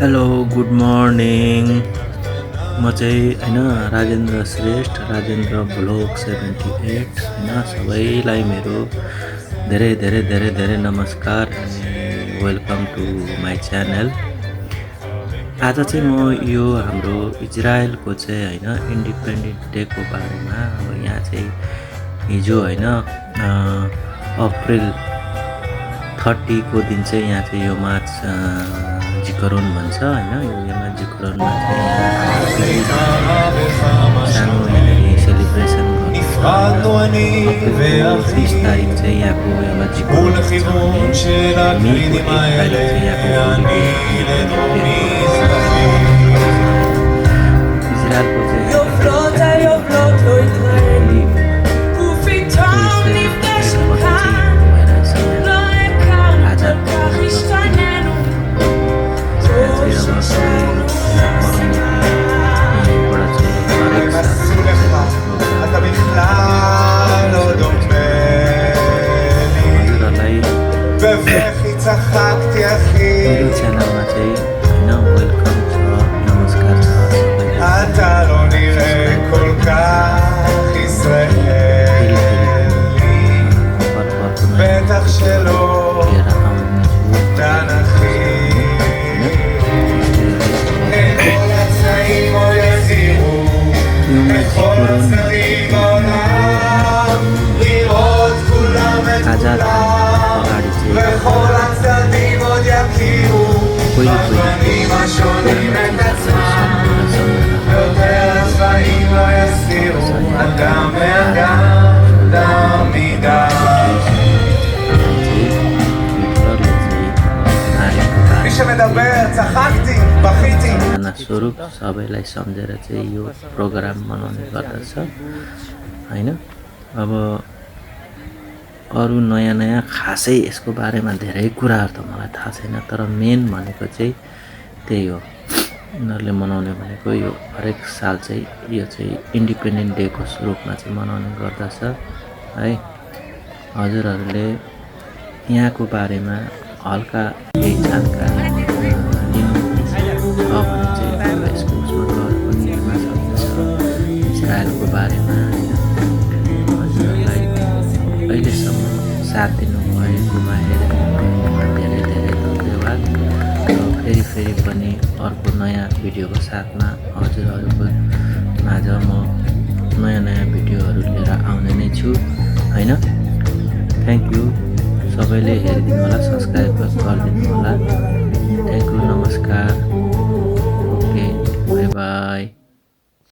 Hello good morning. म चाहिँ Rajendra Shrestha, Rajendra vlog 78 सबैलाई मेरो धेरै धेरै धेरै धेरै नमस्कार अनि वेलकम टु माई च्यानल। आज चाहिँ म यो हाम्रो इजरायलको चाहिँ इन्डिपेन्डेन्ट डेको बारेमा यहाँ चाहिँ हिजो अप्रिल 30 को दिन चाहिँ यहाँ चाहिँ यो मार्च जिकरोन भन्छ यो यमा जिकरोनमा चाहिँ सानो सेलिब्रेसन अप्रिल 30 तारिक चाहिँ यहाँको यमा जिकरोन इजरायलको मेरो च्यानलमा चाहिँ वेलकम छ, नमस्कार छ आजाद अगाडि स्वरूप सबैलाई सम्झेर चाहिँ यो प्रोग्राम मनाउने गर्दछ हैन। अब अरू नयाँ नयाँ खासै यसको बारेमा धेरै कुराहरू त मलाई थाहा छैन, तर मेन भनेको चाहिँ त्यही हो। उनीहरूले मनाउने भनेको यो हरेक साल चाहिँ यो चाहिँ इन्डिपेन्डेन्ट डेको रूपमा चाहिँ मनाउने गर्दछ है। हजुरहरूले यहाँको बारेमा हल्का केही जानकारी लिनुहुन्छ भने चाहिँ यसको उसमा गएर पनि हेर्न सक्नुहुन्छ। इजरायलको बारेमा हजुरहरूलाई अहिलेसम्म साथ दिनुभएकोमा धेरै धेरै धन्यवाद। र फेरि पनि अर्को नयाँ भिडियोको साथमा हजुरहरूको माझ म नयाँ नयाँ भिडियोहरू लिएर आउने नै छु हैन। थ्याङ्क यू, सबैले हेरिदिनु होला, सब्सक्राइब गरिदिनु होला। थ्याङ्क यू, नमस्कार।